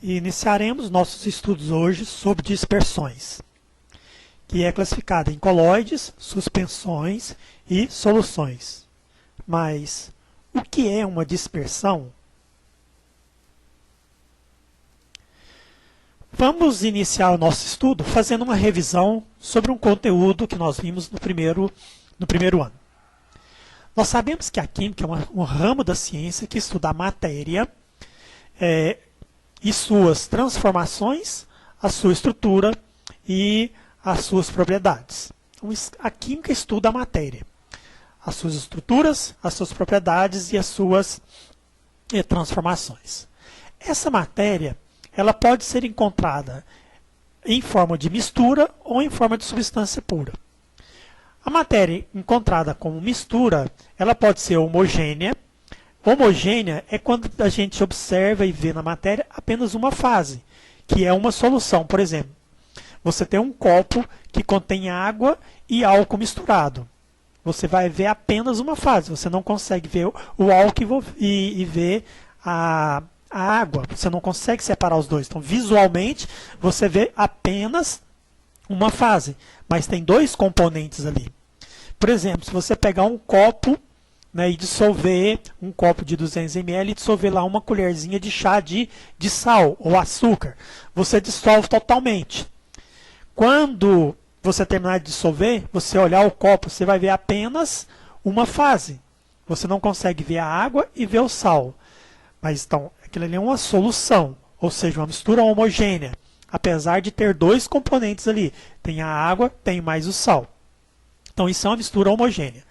E iniciaremos nossos estudos hoje sobre dispersões, que é classificada em coloides, suspensões e soluções. Mas o que é uma dispersão? Vamos iniciar o nosso estudo fazendo uma revisão sobre um conteúdo que nós vimos no primeiro ano. Nós sabemos que a química é um ramo da ciência que estuda a matéria e suas transformações, a sua estrutura e as suas propriedades. Então, a química estuda a matéria, as suas estruturas, as suas propriedades e as suas transformações. Essa matéria ela pode ser encontrada em forma de mistura ou em forma de substância pura. A matéria encontrada como mistura, ela pode ser homogênea. Homogênea é quando a gente observa e vê na matéria apenas uma fase, que é uma solução. Por exemplo, você tem um copo que contém água e álcool misturado. Você vai ver apenas uma fase, você não consegue ver o álcool e ver a água, você não consegue separar os dois. Então, visualmente, você vê apenas uma fase, mas tem dois componentes ali. Por exemplo, se você pegar um copo e dissolver, um copo de 200 ml e dissolver lá uma colherzinha de chá de sal ou açúcar, você dissolve totalmente. Quando você terminar de dissolver, você olhar o copo, você vai ver apenas uma fase. Você não consegue ver a água e ver o sal. Mas então, aquilo ali é uma solução, ou seja, uma mistura homogênea, apesar de ter dois componentes ali. Tem a água, tem mais o sal. Então, isso é uma mistura homogênea.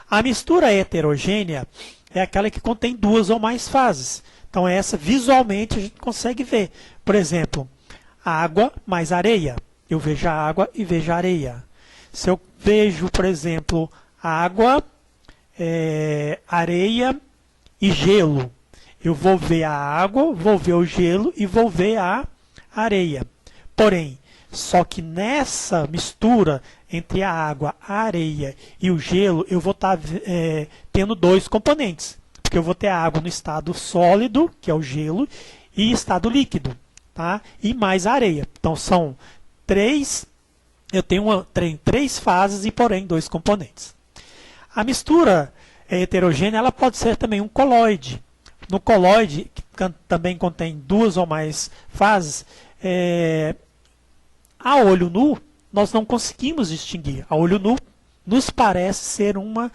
A mistura heterogênea é aquela que contém duas ou mais fases. Então, essa visualmente a gente consegue ver. Por exemplo, água mais areia. Eu vejo a água e vejo a areia. Se eu vejo, por exemplo, água, areia e gelo, eu vou ver a água, vou ver o gelo e vou ver a areia. Porém, só que nessa mistura entre a água, a areia e o gelo, eu vou estar tendo dois componentes. Porque eu vou ter a água no estado sólido, que é o gelo, e estado líquido, tá? E mais a areia. Então, são três, eu tenho três fases e, porém, dois componentes. A mistura heterogênea ela pode ser também um coloide. No coloide, que também contém duas ou mais fases, a olho nu, nós não conseguimos distinguir. A olho nu, nos parece ser uma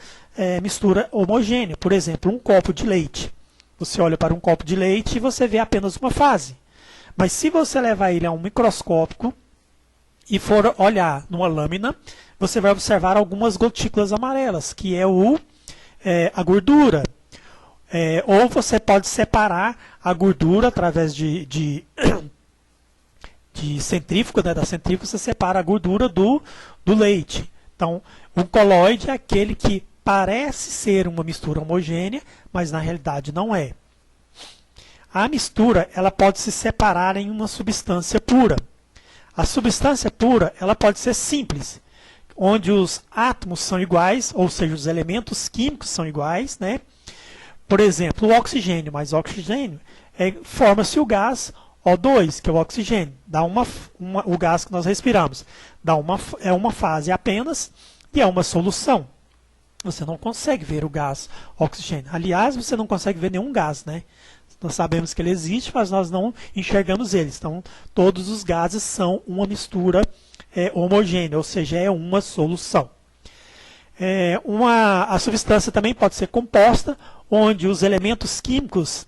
mistura homogênea. Por exemplo, um copo de leite. Você olha para um copo de leite e você vê apenas uma fase. Mas se você levar ele a um microscópio e for olhar numa lâmina, você vai observar algumas gotículas amarelas, que é a gordura. Ou você pode separar a gordura através de centrífuga, da centrífuga você separa a gordura do leite. Então, o coloide é aquele que parece ser uma mistura homogênea, mas na realidade não é. A mistura ela pode se separar em uma substância pura. A substância pura ela pode ser simples, onde os átomos são iguais, ou seja, os elementos químicos são iguais, né? Por exemplo, o oxigênio, mas o oxigênio forma-se o gás O2, que é o oxigênio, dá o gás que nós respiramos. É uma fase apenas e é uma solução. Você não consegue ver o gás oxigênio. Aliás, você não consegue ver nenhum gás, né? Nós sabemos que ele existe, mas nós não enxergamos eles. Então, todos os gases são uma mistura homogênea, ou seja, é uma solução. A substância também pode ser composta, onde os elementos químicos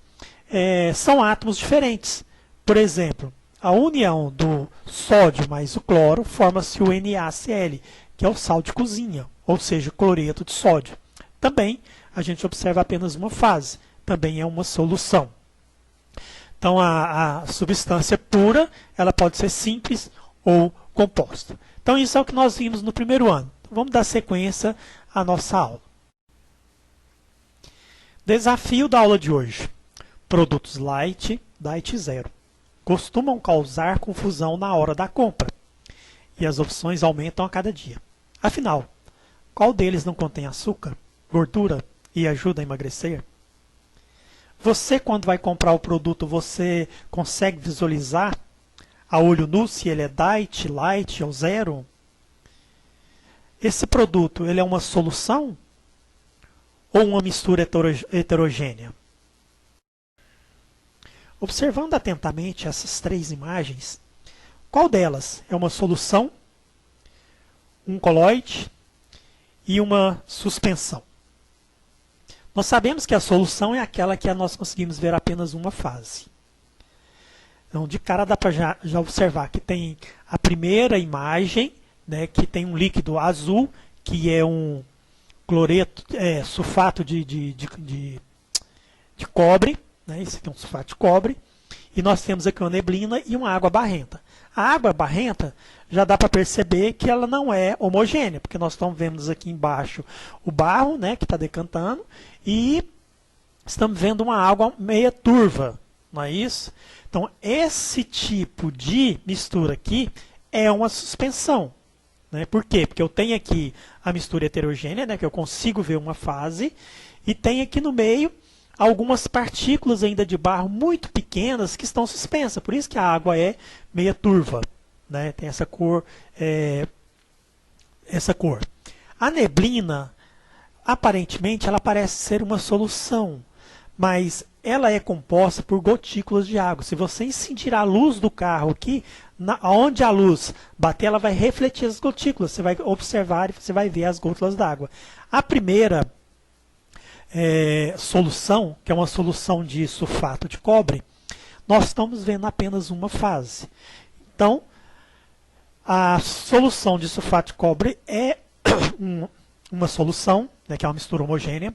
são átomos diferentes. Por exemplo, a união do sódio mais o cloro forma-se o NaCl, que é o sal de cozinha, ou seja, cloreto de sódio. Também a gente observa apenas uma fase, também é uma solução. Então, a substância pura ela pode ser simples ou composta. Então, isso é o que nós vimos no primeiro ano. Vamos dar sequência à nossa aula. Desafio da aula de hoje. Produtos light, diet zero. Costumam causar confusão na hora da compra. E as opções aumentam a cada dia. Afinal, qual deles não contém açúcar, gordura e ajuda a emagrecer? Você, quando vai comprar o produto, você consegue visualizar a olho nu se ele é diet, light ou zero? Esse produto, ele é uma solução ou uma mistura heterogênea? Observando atentamente essas três imagens, qual delas é uma solução, um coloide e uma suspensão? Nós sabemos que a solução é aquela que nós conseguimos ver apenas uma fase. Então, de cara dá para já observar que tem a primeira imagem, né, que tem um líquido azul, que é um cloreto, sulfato de cobre, né, esse aqui é um sulfato de cobre, e nós temos aqui uma neblina e uma água barrenta. A água barrenta já dá para perceber que ela não é homogênea, porque nós estamos vendo aqui embaixo o barro, né, que está decantando, e estamos vendo uma água meia turva, não é isso? Então, esse tipo de mistura aqui é uma suspensão. Né? Por quê? Porque eu tenho aqui a mistura heterogênea, né, que eu consigo ver uma fase, e tem aqui no meio algumas partículas ainda de barro muito pequenas que estão suspensas. Por isso que a água é meia turva. Né? Tem essa cor. A neblina, aparentemente, ela parece ser uma solução, mas ela é composta por gotículas de água. Se você incidir a luz do carro aqui, onde a luz bater, ela vai refletir as gotículas. Você vai observar e você vai ver as gotas d'água. A primeira solução, que é uma solução de sulfato de cobre, nós estamos vendo apenas uma fase. Então, a solução de sulfato de cobre é uma solução, né, que é uma mistura homogênea.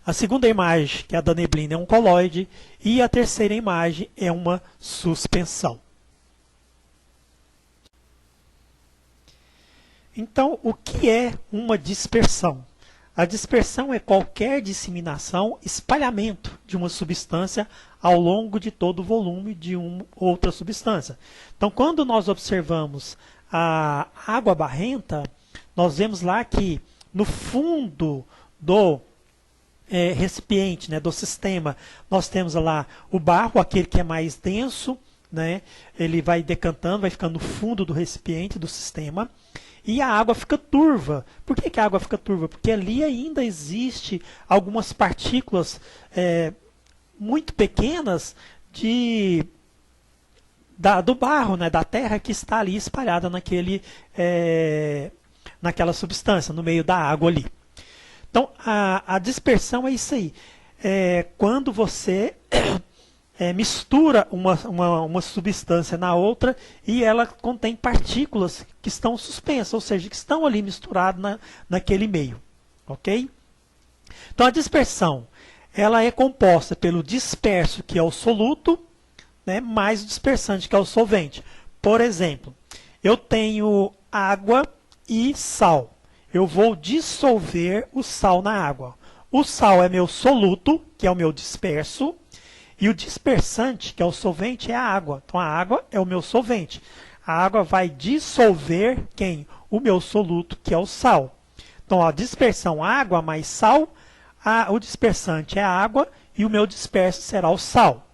A segunda imagem, que é a da neblina, é um coloide. E a terceira imagem é uma suspensão. Então, o que é uma dispersão? A dispersão é qualquer disseminação, espalhamento de uma substância ao longo de todo o volume de uma outra substância. Então, quando nós observamos a água barrenta, nós vemos lá que no fundo do recipiente, né, do sistema, nós temos lá o barro, aquele que é mais denso, né, ele vai decantando, vai ficando no fundo do recipiente, do sistema, e a água fica turva. Por que a água fica turva? Porque ali ainda existe algumas partículas muito pequenas do barro, né, da terra que está ali espalhada naquela substância, no meio da água ali. Então, a dispersão é isso aí. Quando você mistura uma substância na outra e ela contém partículas que estão suspensas, ou seja, que estão ali misturadas naquele meio. Ok? Então, a dispersão ela é composta pelo disperso, que é o soluto, né, mais o dispersante, que é o solvente. Por exemplo, eu tenho água e sal. Eu vou dissolver o sal na água. O sal é meu soluto, que é o meu disperso, e o dispersante, que é o solvente, é a água. Então, a água é o meu solvente. A água vai dissolver quem? O meu soluto, que é o sal. Então, a dispersão água mais sal, o dispersante é a água e o meu disperso será o sal.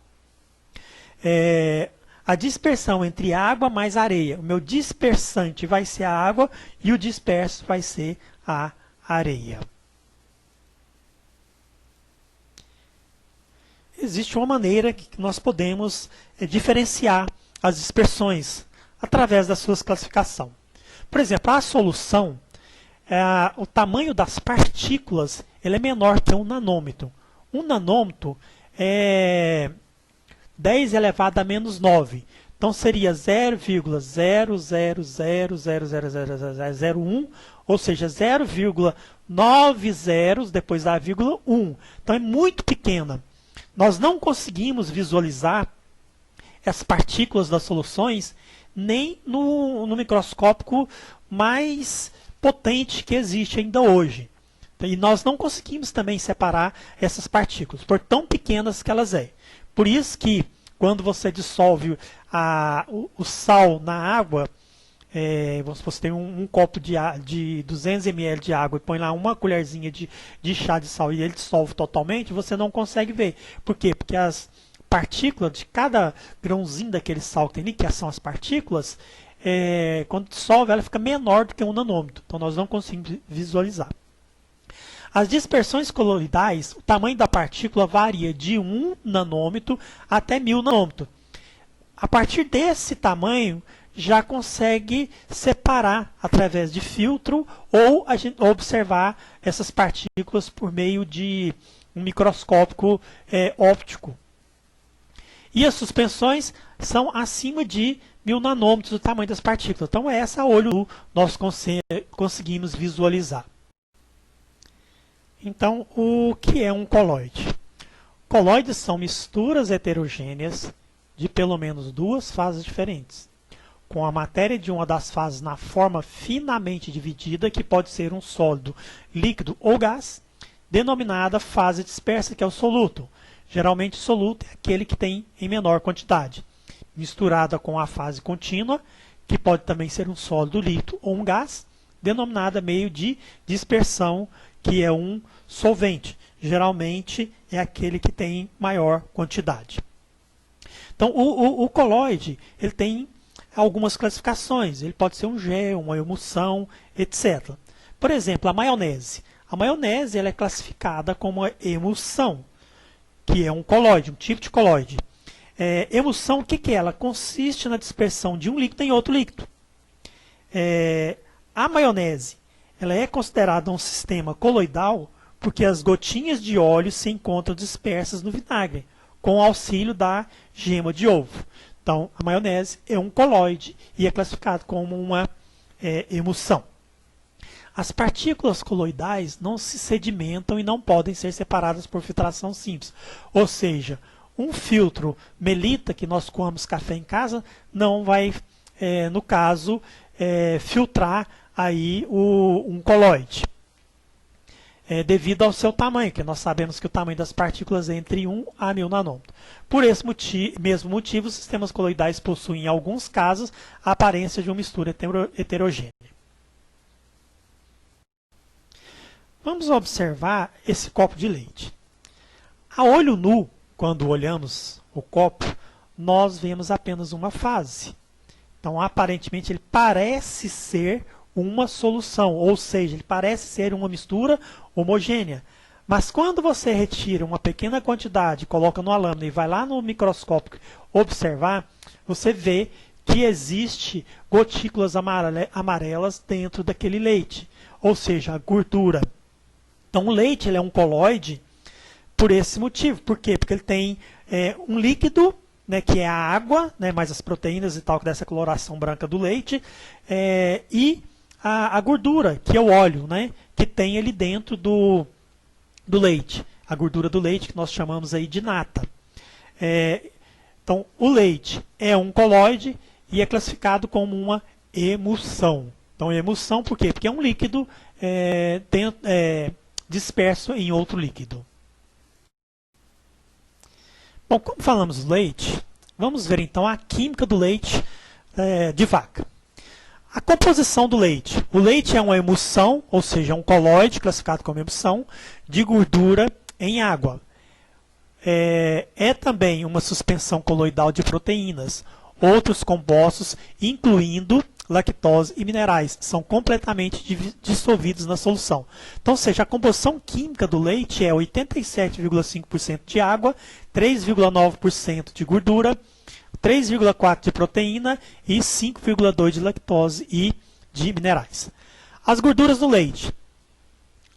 A dispersão entre água mais areia. O meu dispersante vai ser a água e o disperso vai ser a areia. Existe uma maneira que nós podemos diferenciar as dispersões através da sua classificação. Por exemplo, a solução, o tamanho das partículas ele é menor que 1 nanômetro. 1 nanômetro é 10 elevado a menos 9. Então, seria 0,000000001, ou seja, 0,9 zeros depois da vírgula 1. Então, é muito pequena. Nós não conseguimos visualizar as partículas das soluções nem no microscópio mais potente que existe ainda hoje. E nós não conseguimos também separar essas partículas, por tão pequenas que elas são. Por isso que, quando você dissolve o sal na água, vamos supor, você tem um copo de 200 ml de água e põe lá uma colherzinha de chá de sal e ele dissolve totalmente, você não consegue ver. Por quê? Porque as partículas de cada grãozinho daquele sal que tem ali, que são as partículas, quando dissolve ela fica menor do que 1 nanômetro. Então nós não conseguimos visualizar. As dispersões coloidais, o tamanho da partícula varia de 1 nanômetro até 1000 nanômetros. A partir desse tamanho, já consegue separar através de filtro ou a gente observar essas partículas por meio de um microscópio óptico. E as suspensões são acima de 1000 nanômetros do tamanho das partículas. Então, essa a olho nu nós conseguimos visualizar. Então, o que é um coloide? Coloides são misturas heterogêneas de pelo menos 2 fases diferentes, com a matéria de uma das fases na forma finamente dividida, que pode ser um sólido, líquido ou gás, denominada fase dispersa, que é o soluto. Geralmente, soluto é aquele que tem em menor quantidade, misturada com a fase contínua, que pode também ser um sólido, líquido ou um gás, denominada meio de dispersão, que é um solvente. Geralmente, é aquele que tem maior quantidade. Então, o coloide ele tem algumas classificações. Ele pode ser um gel, uma emulsão, etc. Por exemplo, a maionese. A maionese ela é classificada como uma emulsão, que é um coloide, um tipo de coloide. Emulsão, o que é? Ela consiste na dispersão de um líquido em outro líquido. A maionese ela é considerada um sistema coloidal porque as gotinhas de óleo se encontram dispersas no vinagre, com o auxílio da gema de ovo. Então, a maionese é um coloide e é classificado como uma emulsão. As partículas coloidais não se sedimentam e não podem ser separadas por filtração simples. Ou seja, um filtro Melita que nós coamos café em casa não vai, no caso, filtrar aí um coloide. Devido ao seu tamanho, que nós sabemos que o tamanho das partículas é entre 1 a 1000 nanômetros. Por esse mesmo motivo, os sistemas coloidais possuem, em alguns casos, a aparência de uma mistura heterogênea. Vamos observar esse copo de leite. A olho nu, quando olhamos o copo, nós vemos apenas uma fase. Então, aparentemente, ele parece ser uma solução, ou seja, ele parece ser uma mistura homogênea. Mas quando você retira uma pequena quantidade, coloca numa lâmina e vai lá no microscópio observar, você vê que existe gotículas amarelas dentro daquele leite, ou seja, a gordura. Então o leite ele é um coloide por esse motivo. Por quê? Porque ele tem um líquido, né, que é a água, né, mais as proteínas e tal, que dá essa coloração branca do leite, e a gordura, que é o óleo, né, que tem ali dentro do leite. A gordura do leite, que nós chamamos aí de nata. Então, o leite é um coloide e é classificado como uma emulsão. Então, emulsão por quê? Porque é um líquido disperso em outro líquido. Bom, como falamos do leite, vamos ver então a química do leite de vaca. A composição do leite. O leite é uma emulsão, ou seja, um coloide classificado como emulsão, de gordura em água. É também uma suspensão coloidal de proteínas. Outros compostos, incluindo lactose e minerais, são completamente dissolvidos na solução. Então, ou seja, a composição química do leite é 87,5% de água, 3,9% de gordura, 3,4% de proteína e 5,2% de lactose e de minerais. As gorduras no leite.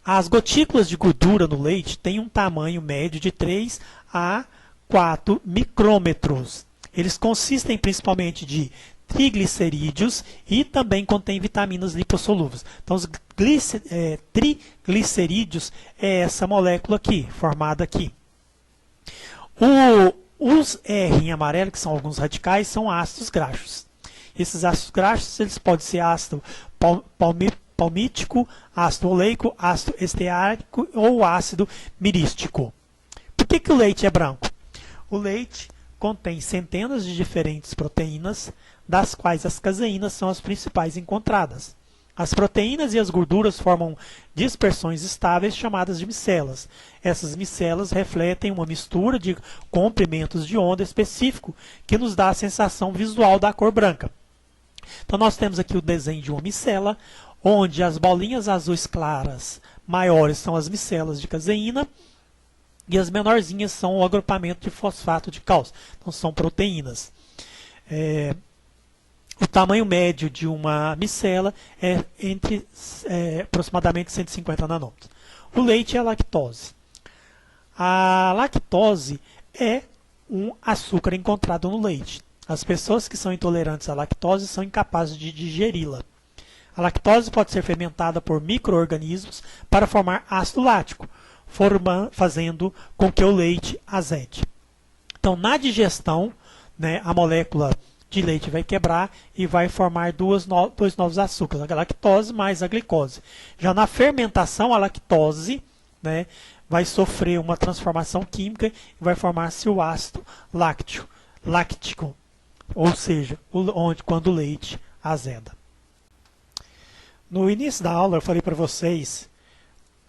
As gotículas de gordura no leite têm um tamanho médio de 3 a 4 micrômetros. Eles consistem principalmente de triglicerídeos e também contêm vitaminas lipossolúveis. Então, os triglicerídeos é essa molécula aqui, formada aqui. Os R em amarelo, que são alguns radicais, são ácidos graxos. Esses ácidos graxos eles podem ser ácido palmítico, ácido oleico, ácido esteárico ou ácido mirístico. Por que o leite é branco? O leite contém centenas de diferentes proteínas, das quais as caseínas são as principais encontradas. As proteínas e as gorduras formam dispersões estáveis chamadas de micelas. Essas micelas refletem uma mistura de comprimentos de onda específico que nos dá a sensação visual da cor branca. Então nós temos aqui o desenho de uma micela, onde as bolinhas azuis claras maiores são as micelas de caseína e as menorzinhas são o agrupamento de fosfato de cálcio. Então são proteínas. O tamanho médio de uma micela é entre aproximadamente 150 nanômetros. O leite é a lactose. A lactose é um açúcar encontrado no leite. As pessoas que são intolerantes à lactose são incapazes de digeri-la. A lactose pode ser fermentada por micro-organismos para formar ácido lático, fazendo com que o leite azede. Então, na digestão, né, a molécula de leite vai quebrar e vai formar dois novos açúcares, a lactose mais a glicose. Já na fermentação, a lactose, né, vai sofrer uma transformação química e vai formar-se o ácido láctico, ou seja, quando o leite azeda. No início da aula eu falei para vocês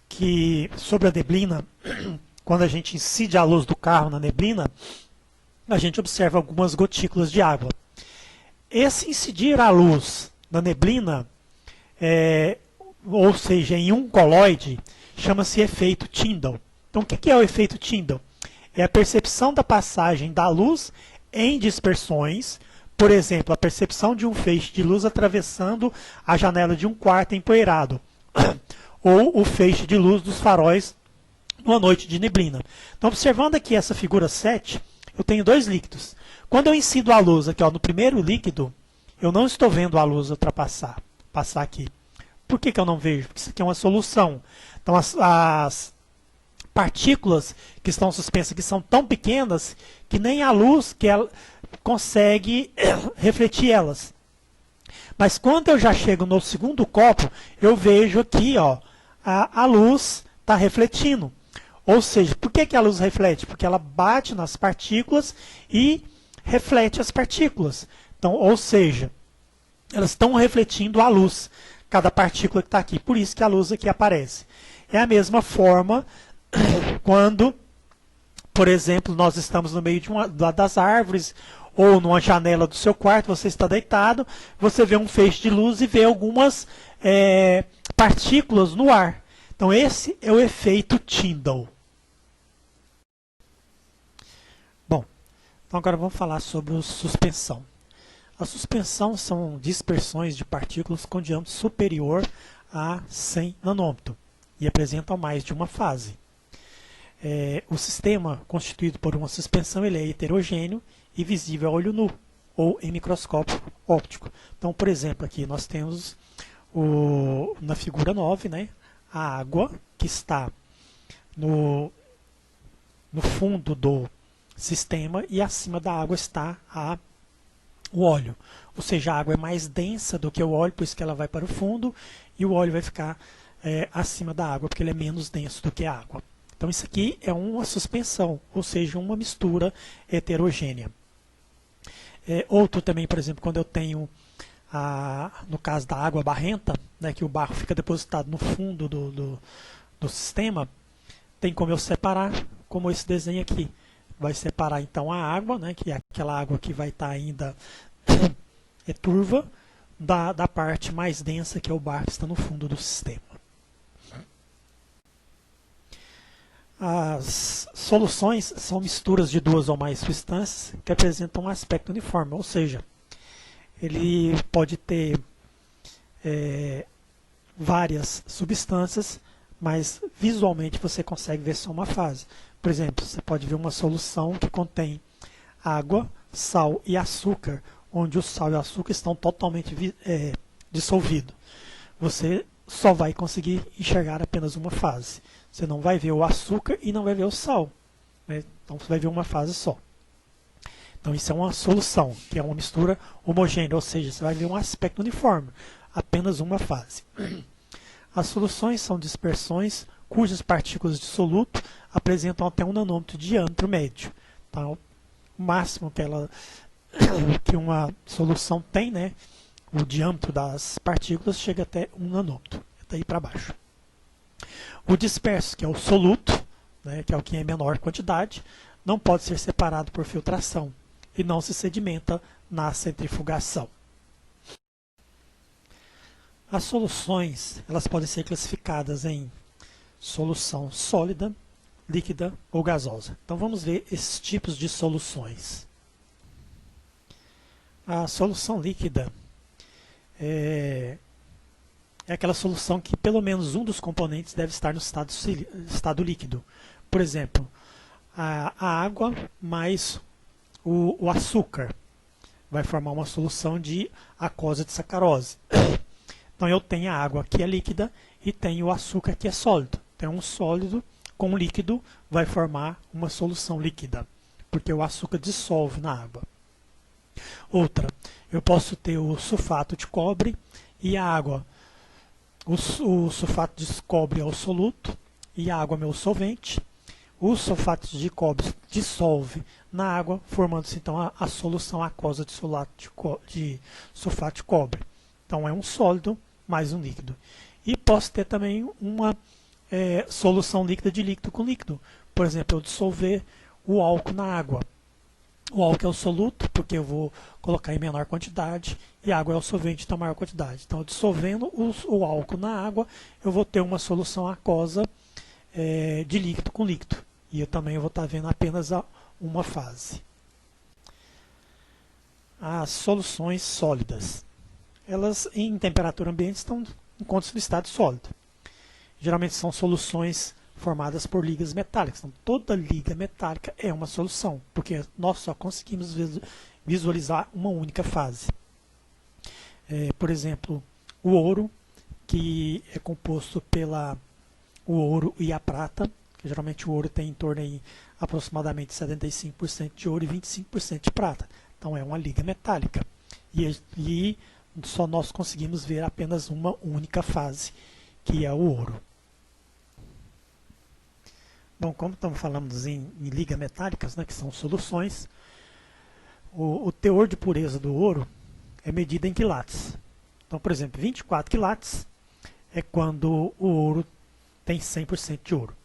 que sobre a neblina, quando a gente incide a luz do carro na neblina, a gente observa algumas gotículas de água. Esse incidir a luz na neblina, ou seja, em um coloide, chama-se efeito Tyndall. Então, o que é o efeito Tyndall? É a percepção da passagem da luz em dispersões, por exemplo, a percepção de um feixe de luz atravessando a janela de um quarto empoeirado, ou o feixe de luz dos faróis numa noite de neblina. Então, observando aqui essa figura 7, eu tenho dois líquidos. Quando eu incido a luz aqui, no primeiro líquido, eu não estou vendo a luz passar aqui. Por que eu não vejo? Porque isso aqui é uma solução. Então, as partículas que estão suspensas aqui são tão pequenas que nem a luz que ela consegue refletir elas. Mas quando eu já chego no segundo copo, eu vejo aqui, a luz está refletindo. Ou seja, por que a luz reflete? Porque ela bate nas partículas e reflete as partículas. Então, ou seja, elas estão refletindo a luz, cada partícula que está aqui. Por isso que a luz aqui aparece. É a mesma forma quando, por exemplo, nós estamos no meio das árvores ou numa janela do seu quarto, você está deitado, você vê um feixe de luz e vê algumas partículas no ar. Então, esse é o efeito Tyndall. Bom, então agora vamos falar sobre a suspensão. A suspensão são dispersões de partículas com diâmetro superior a 100 nanômetros e apresentam mais de uma fase. O sistema constituído por uma suspensão ele é heterogêneo e visível a olho nu ou em microscópio óptico. Então, por exemplo, aqui nós temos na figura 9, né, a água que está no fundo do sistema e acima da água está o óleo. Ou seja, a água é mais densa do que o óleo, por isso que ela vai para o fundo, e o óleo vai ficar acima da água, porque ele é menos denso do que a água. Então isso aqui é uma suspensão, ou seja, uma mistura heterogênea. Outro também, por exemplo, quando eu tenho, no caso da água barrenta, né, que o barro fica depositado no fundo do sistema, tem como eu separar, como esse desenho aqui. Vai separar então a água, né, que é aquela água que vai estar ainda turva, da parte mais densa, que é o barro que está no fundo do sistema. As soluções são misturas de duas ou mais substâncias que apresentam um aspecto uniforme, ou seja, ele pode ter várias substâncias, mas visualmente você consegue ver só uma fase. Por exemplo, você pode ver uma solução que contém água, sal e açúcar, onde o sal e o açúcar estão totalmente dissolvidos. Você só vai conseguir enxergar apenas uma fase. Você não vai ver o açúcar e não vai ver o sal, né? Então você vai ver uma fase só. Então isso é uma solução, que é uma mistura homogênea, ou seja, você vai ver um aspecto uniforme, apenas uma fase. As soluções são dispersões cujas partículas de soluto apresentam até 1 nanômetro de diâmetro médio. Então, máximo que uma solução tem, né? O diâmetro das partículas chega até 1 nanômetro, daí para baixo. O disperso, que é o soluto, né, que é o que é em menor quantidade, não pode ser separado por filtração e não se sedimenta na centrifugação. As soluções, elas podem ser classificadas em solução sólida, líquida ou gasosa. Então vamos ver esses tipos de soluções. A solução líquida é aquela solução que pelo menos um dos componentes deve estar no estado líquido. Por exemplo, a água mais o açúcar vai formar uma solução de aquosa de sacarose. Então eu tenho a água que é líquida e tenho o açúcar que é sólido. Então um sólido com um líquido vai formar uma solução líquida, porque o açúcar dissolve na água. Outra, eu posso ter o sulfato de cobre e a água. O sulfato de cobre é o soluto e a água é meu solvente. O sulfato de cobre dissolve na água, formando-se então a solução aquosa de sulfato de cobre. Então é um sólido mais um líquido. E posso ter também uma solução líquida de líquido com líquido. Por exemplo, eu dissolver o álcool na água. O álcool é o soluto, porque eu vou colocar em menor quantidade, e a água é o solvente, então maior quantidade. Então, dissolvendo o álcool na água, eu vou ter uma solução aquosa de líquido com líquido. E eu também vou estar vendo apenas uma fase. As soluções sólidas. Elas, em temperatura ambiente, encontram-se no estado sólido. Geralmente são soluções formadas por ligas metálicas. Então, toda liga metálica é uma solução, porque nós só conseguimos visualizar uma única fase. Por exemplo, o ouro, que é composto o ouro e a prata, que geralmente o ouro tem em torno de aproximadamente 75% de ouro e 25% de prata. Então é uma liga metálica. E só nós conseguimos ver apenas uma única fase, que é o ouro. Bom, como estamos falando em ligas metálicas, né, que são soluções, o teor de pureza do ouro é medido em quilates. Então, por exemplo, 24 quilates é quando o ouro tem 100% de ouro.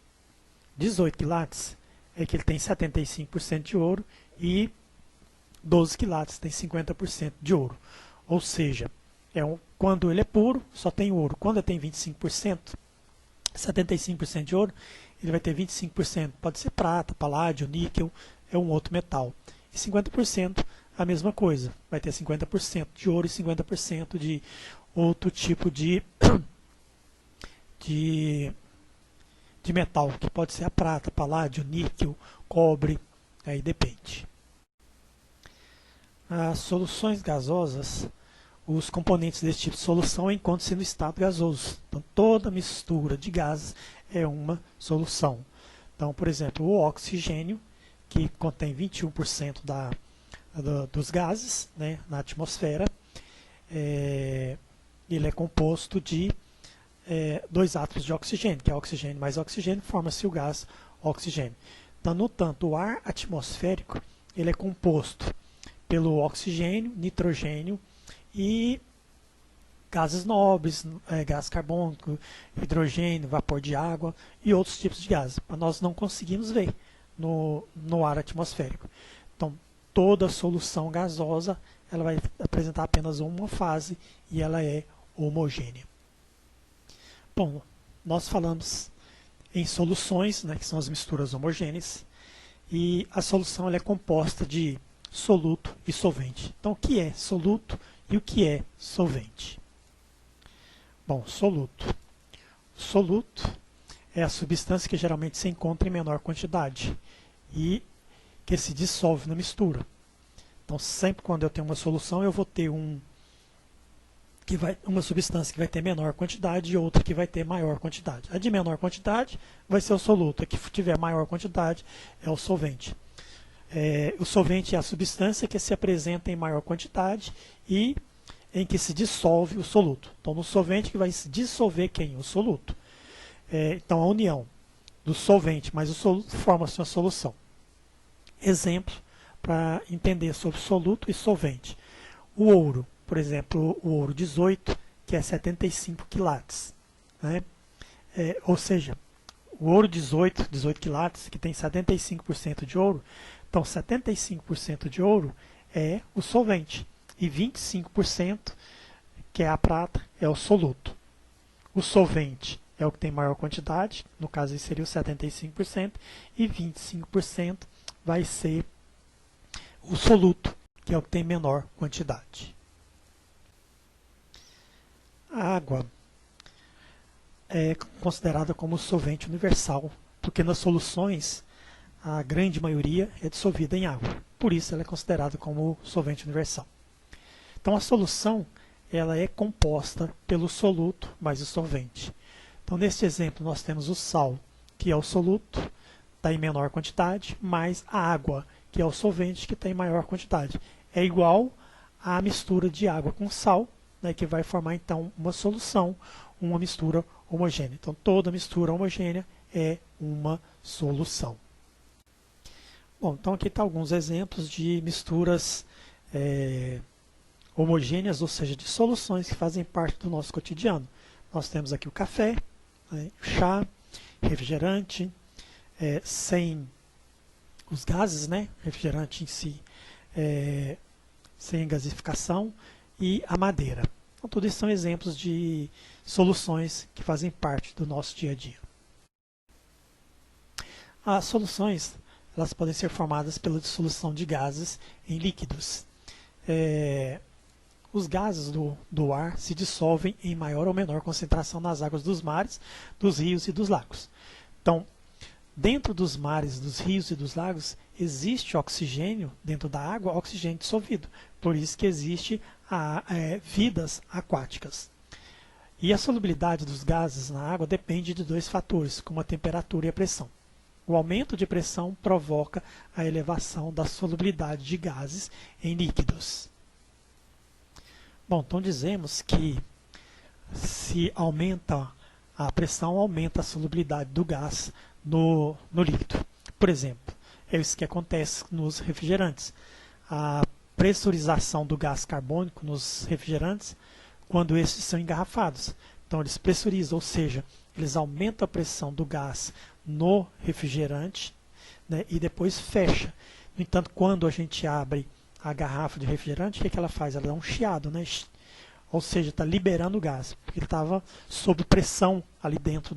18 quilates é que ele tem 75% de ouro e 12 quilates tem 50% de ouro. Ou seja, quando ele é puro, só tem ouro. Quando ele tem 25%, 75% de ouro, ele vai ter 25%, pode ser prata, paládio, níquel, é um outro metal. E 50% a mesma coisa, vai ter 50% de ouro e 50% de outro tipo de metal, que pode ser a prata, paládio, níquel, cobre, aí depende. As soluções gasosas, os componentes desse tipo de solução encontram-se no estado gasoso. Então, toda mistura de gases é uma solução. Então, por exemplo, o oxigênio, que contém 21% dos gases, né, na atmosfera, ele é composto de 2 átomos de oxigênio, que é oxigênio mais oxigênio, forma-se o gás oxigênio. Então, no tanto, o ar atmosférico ele é composto pelo oxigênio, nitrogênio e gases nobres, gás carbônico, hidrogênio, vapor de água e outros tipos de gases. Mas nós não conseguimos ver no ar atmosférico. Então, toda solução gasosa ela vai apresentar apenas uma fase e ela é homogênea. Bom, nós falamos em soluções, né, que são as misturas homogêneas, e a solução ela é composta de soluto e solvente. Então, o que é soluto e o que é solvente? Bom, soluto. Soluto é a substância que geralmente se encontra em menor quantidade e que se dissolve na mistura. Então, sempre quando eu tenho uma solução, eu vou ter uma substância que vai ter menor quantidade e outra que vai ter maior quantidade. A de menor quantidade vai ser o soluto, a que tiver maior quantidade é o solvente. O solvente é a substância que se apresenta em maior quantidade e em que se dissolve o soluto. Então, no solvente que vai se dissolver quem? O soluto. Então, a união do solvente mais o soluto forma-se uma solução. Exemplo, para entender sobre soluto e solvente. O ouro, por exemplo, o ouro 18, que é 75 quilates, né? Ou seja, o ouro 18 quilates, que tem 75% de ouro, então 75% de ouro é o solvente e 25%, que é a prata, é o soluto. O solvente é o que tem maior quantidade, no caso aí seria o 75%, e 25% vai ser o soluto, que é o que tem menor quantidade. A água é considerada como solvente universal, porque nas soluções a grande maioria é dissolvida em água. Por isso ela é considerada como solvente universal. Então a solução ela é composta pelo soluto mais o solvente. Então neste exemplo nós temos o sal, que é o soluto, está em menor quantidade, mais a água, que é o solvente, que está em maior quantidade. É igual à mistura de água com sal, né, que vai formar então uma solução, uma mistura homogênea. Então toda mistura homogênea é uma solução. Bom, então aqui estão alguns exemplos de misturas homogêneas, ou seja, de soluções que fazem parte do nosso cotidiano. Nós temos aqui o café, né, o chá, refrigerante, sem os gases, né, refrigerante em si, sem gasificação, e a madeira. Então, tudo isso são exemplos de soluções que fazem parte do nosso dia a dia. As soluções elas podem ser formadas pela dissolução de gases em líquidos. Os gases do ar se dissolvem em maior ou menor concentração nas águas dos mares, dos rios e dos lagos. Então, dentro dos mares, dos rios e dos lagos, existe oxigênio, dentro da água, oxigênio dissolvido. Por isso que existe vidas aquáticas. E a solubilidade dos gases na água depende de dois fatores, como a temperatura e a pressão. O aumento de pressão provoca a elevação da solubilidade de gases em líquidos. Bom, então dizemos que se aumenta a pressão, aumenta a solubilidade do gás no líquido. Por exemplo, é isso que acontece nos refrigerantes. A pressurização do gás carbônico nos refrigerantes, quando esses são engarrafados. Então eles pressurizam, ou seja, eles aumentam a pressão do gás no refrigerante, né, e depois fecha. No entanto, quando a gente abre a garrafa de refrigerante, o que ela faz? Ela dá um chiado, né? Ou seja, está liberando o gás, porque ele estava sob pressão ali dentro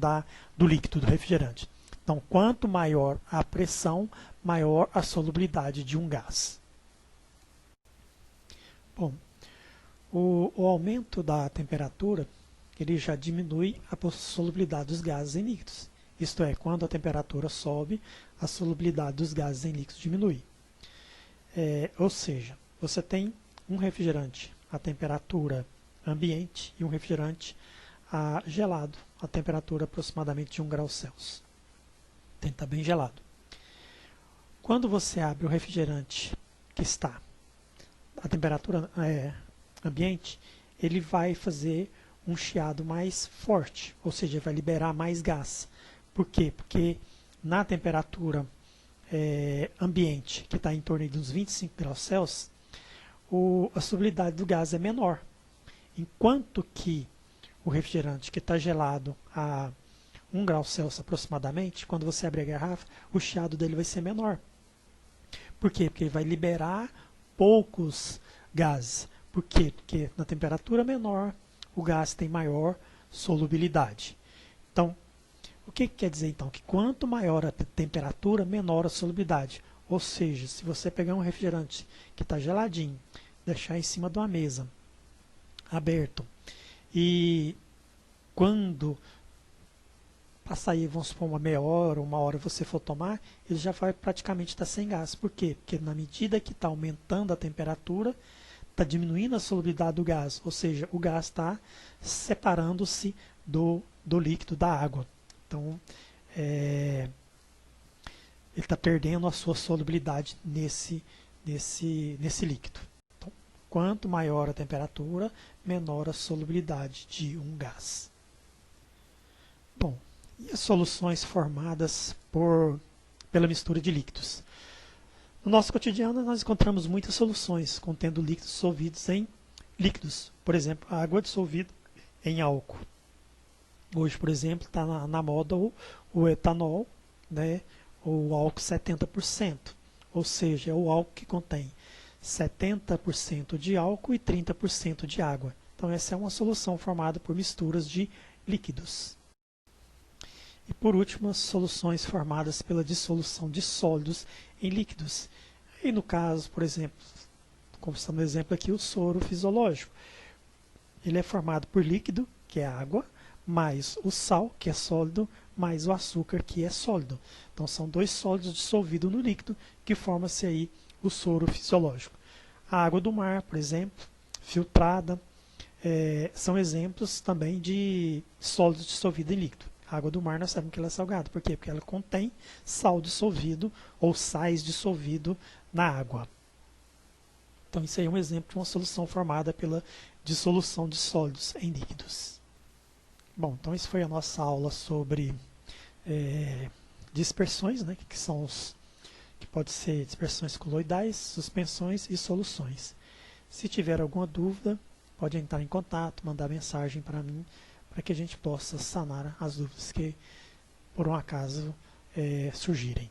do líquido do refrigerante. Então, quanto maior a pressão, maior a solubilidade de um gás. Bom, o aumento da temperatura ele já diminui a solubilidade dos gases em líquidos. Isto é, quando a temperatura sobe, a solubilidade dos gases em líquidos diminui. Ou seja, você tem um refrigerante a temperatura ambiente e um refrigerante gelado, a temperatura aproximadamente de 1 grau Celsius. Tem que estar bem gelado. Quando você abre o refrigerante que está a temperatura ambiente, ele vai fazer um chiado mais forte, ou seja, vai liberar mais gás. Por quê? Porque na temperatura ambiente, que está em torno de uns 25 graus Celsius, a solubilidade do gás é menor. Enquanto que o refrigerante que está gelado a 1 grau Celsius aproximadamente, quando você abrir a garrafa, o chiado dele vai ser menor. Por quê? Porque ele vai liberar poucos gases. Por quê? Porque na temperatura menor, o gás tem maior solubilidade. Então, o que quer dizer então? Que quanto maior a temperatura, menor a solubilidade. Ou seja, se você pegar um refrigerante que está geladinho, deixar em cima de uma mesa, aberto, e quando passar aí, vamos supor, uma meia hora, 1 hora, você for tomar, ele já vai praticamente estar sem gás. Por quê? Porque na medida que está aumentando a temperatura, está diminuindo a solubilidade do gás, ou seja, o gás está separando-se do líquido, da água. Então, ele está perdendo a sua solubilidade nesse líquido. Então, quanto maior a temperatura, menor a solubilidade de um gás. Bom, e as soluções formadas pela mistura de líquidos? No nosso cotidiano, nós encontramos muitas soluções contendo líquidos dissolvidos em líquidos. Por exemplo, a água dissolvida em álcool. Hoje, por exemplo, está na moda o etanol, né, ou álcool 70%. Ou seja, é o álcool que contém 70% de álcool e 30% de água. Então, essa é uma solução formada por misturas de líquidos. E por último, as soluções formadas pela dissolução de sólidos em líquidos. E no caso, por exemplo, como está no exemplo aqui, o soro fisiológico. Ele é formado por líquido, que é água, mais o sal, que é sólido, mais o açúcar, que é sólido. Então são dois sólidos dissolvidos no líquido que forma-se aí o soro fisiológico. A água do mar, por exemplo, filtrada, são exemplos também de sólidos dissolvidos em líquido. A água do mar nós sabemos que ela é salgada. Por quê? Porque ela contém sal dissolvido ou sais dissolvido na água. Então isso aí é um exemplo de uma solução formada pela dissolução de sólidos em líquidos. Bom, então isso foi a nossa aula sobre dispersões, né, que pode ser dispersões coloidais, suspensões e soluções. Se tiver alguma dúvida, pode entrar em contato, mandar mensagem para mim, para que a gente possa sanar as dúvidas que por um acaso surgirem.